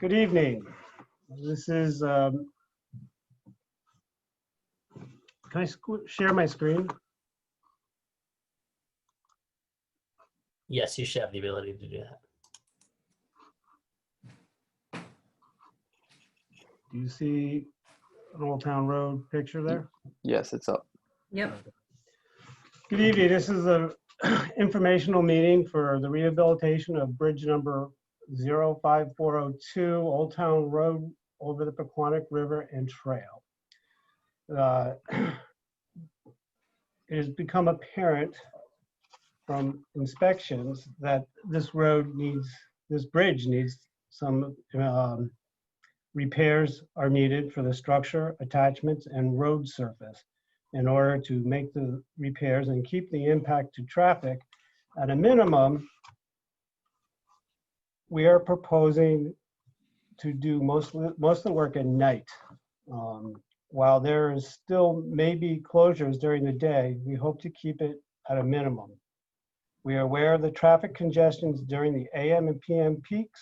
Good evening. This is, can I share my screen? Yes, you should have the ability to do that. Do you see an Old Town Road picture there? Yes, it's up. Yep. Good evening. This is a informational meeting for the rehabilitation of bridge number 05402 Old Town Road over the Pequannock River and Trail. It has become apparent from inspections that this bridge needs some repairs are needed for the structure, attachments, and road surface in order to make the repairs and keep the impact to traffic at a minimum. We are proposing to do most of the work at night. While there is still maybe closures during the day, we hope to keep it at a minimum. We are aware of the traffic congestions during the AM and PM peaks.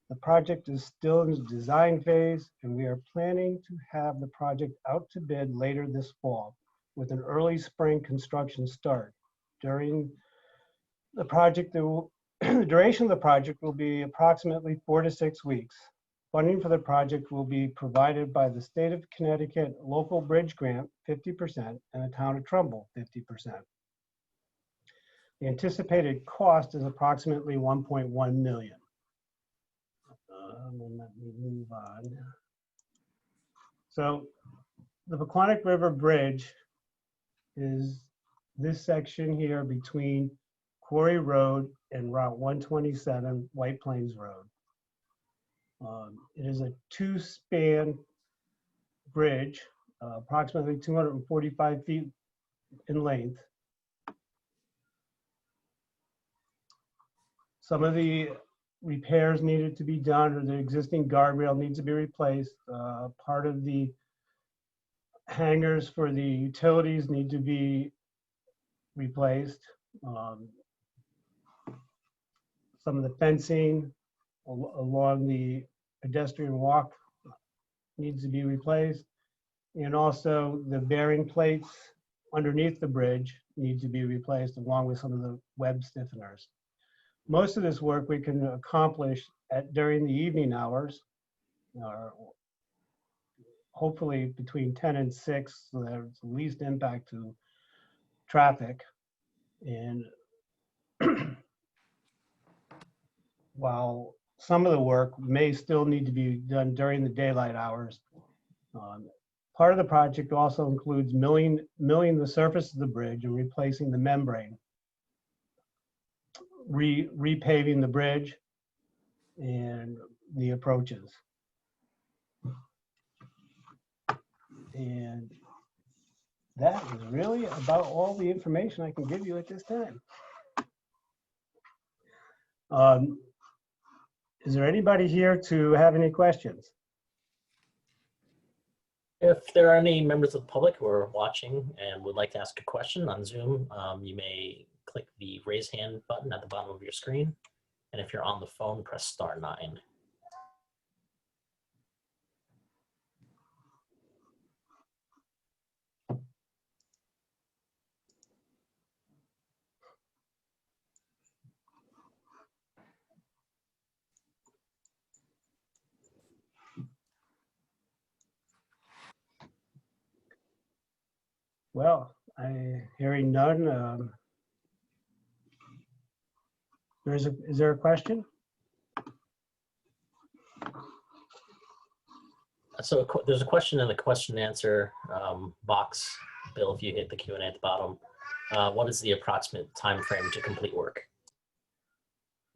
The project is still in the design phase, and we are planning to have the project out to bid later this fall with an early spring construction start. During the project, the duration of the project will be approximately 4 to 6 weeks. Funding for the project will be provided by the State of Connecticut Local Bridge Grant, 50%, and the Town of Trumbull, 50%. The anticipated cost is approximately $1.1 million. And let me move on. So the Pequannock River Bridge is this section here between Quarry Road and Route 127 White Plains Road. It is a two-span bridge, approximately 245 feet in length. Some of the repairs needed to be done, or the existing guardrail needs to be replaced. Part of the hangars for the utilities need to be replaced. Some of the fencing along the pedestrian walk needs to be replaced. And also the bearing plates underneath the bridge need to be replaced, along with some of the web stiffeners. Most of this work we can accomplish during the evening hours, hopefully between 10 and 6, so there's the least impact to traffic. And while some of the work may still need to be done during the daylight hours, part of the project also includes milling the surface of the bridge and replacing the membrane, repaving the bridge and the approaches. And that is really about all the information I can give you at this time. Is there anybody here to have any questions? If there are any members of the public who are watching and would like to ask a question on Zoom, you may click the raise hand button at the bottom of your screen. And if you're on the phone, press *9. Well, hearing none. Is there a question? So there's a question in the question and answer box, Bill, if you hit the Q&A at the bottom. What is the approximate time frame to complete work?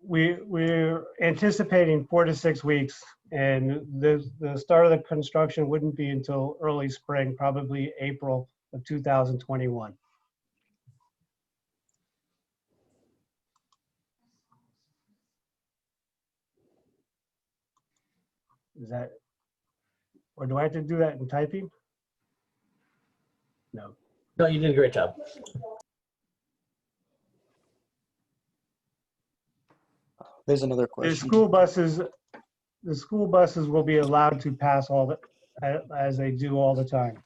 We're anticipating 4 to 6 weeks, and the start of the construction wouldn't be until early spring, probably April of 2021. Is that, or do I have to do that in typing? No. No, you did a great job. There's another The question. school buses the school buses will be allowed to pass all the, as they do all the time.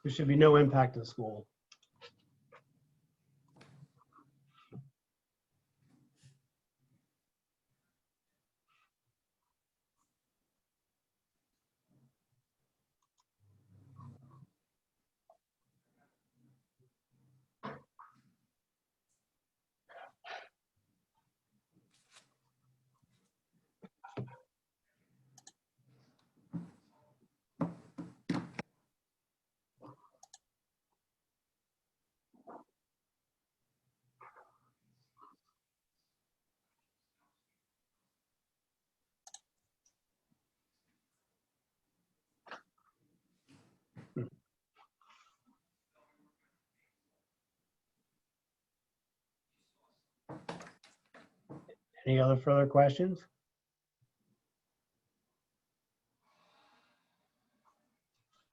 There should be no impact to the school. Any other further questions?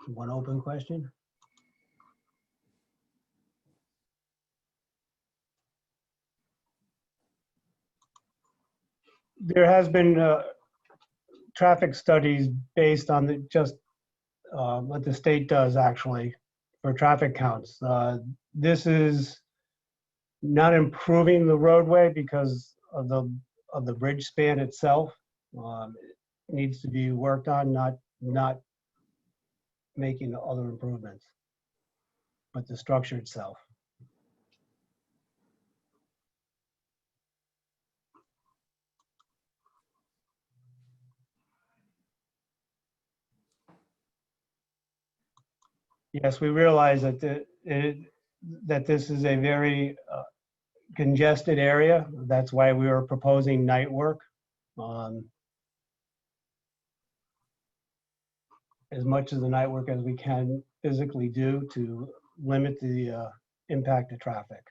One open question? There has been traffic studies based on just what the state does actually for traffic counts. This is not improving the roadway because of the bridge span itself. It needs to be worked on, not making other improvements, but the structure itself. Yes, we realize that that this is a very congested area. That's why we were proposing night work. As much of the night work as we can physically do to limit the impact of traffic.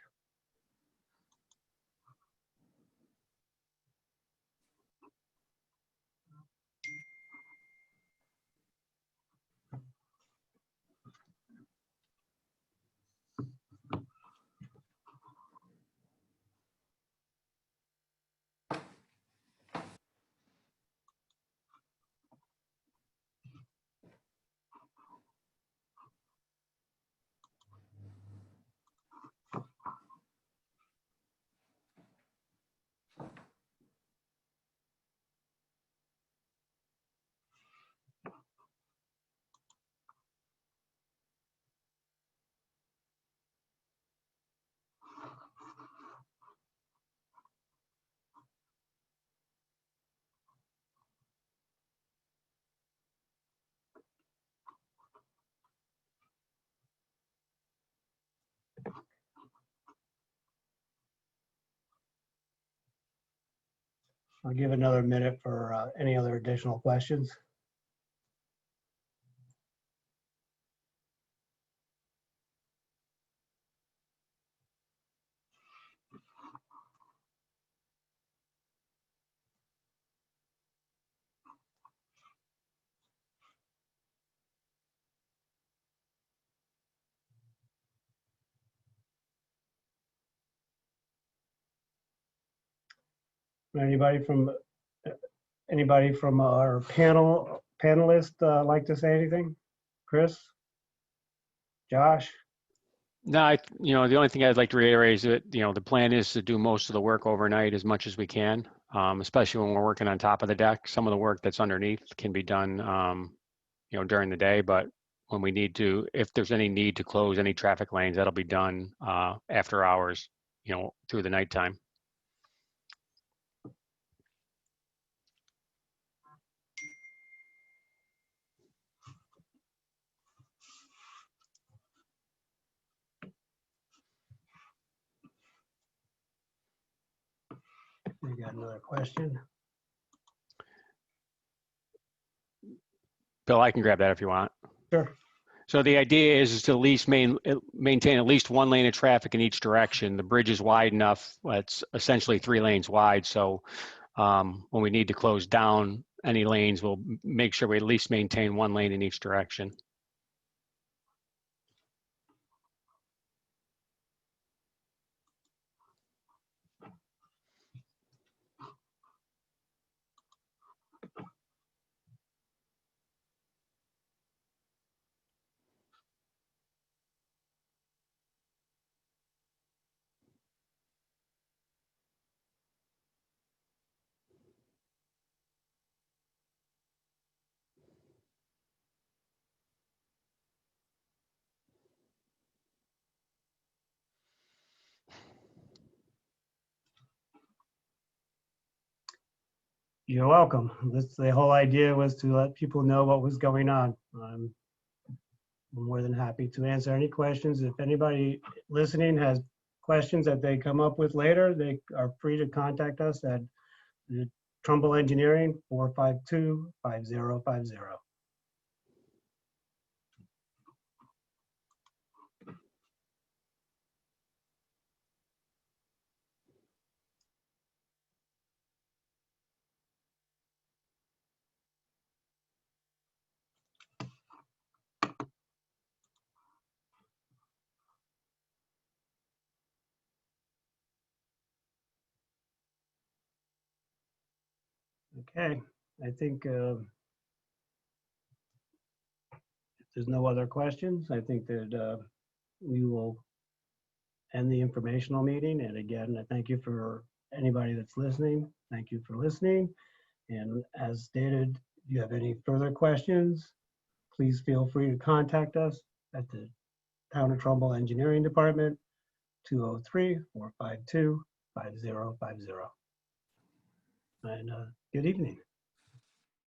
I'll give another minute for any other additional questions. Anybody from our panelists like to say anything? Chris? Josh? No, the only thing I'd like to reiterate is that, the plan is to do most of the work overnight as much as we can, especially when we're working on top of the deck. Some of the work that's underneath can be done, during the day, but when we need to, if there's any need to close any traffic lanes, that'll be done after hours, through the nighttime. We got another question. Bill, I can grab that if you want. Sure. So the idea is to at least maintain at least one lane of traffic in each direction. The bridge is wide enough. It's essentially 3 lanes wide. So when we need to close down any lanes, we'll make sure we at least maintain 1 lane in each direction. You're welcome. The whole idea was to let people know what was going on. I'm more than happy to answer any questions. If anybody listening has questions that they come up with later, they are free to contact us at the Trumbull Engineering 452-5050. Okay, I think if there's no other questions, I think that we will end the informational meeting. And again, I thank you for anybody that's listening. Thank you for listening. And as stated, if you have any further questions, please feel free to contact us at the Town of Trumbull Engineering Department, 203-452-5050. And good evening.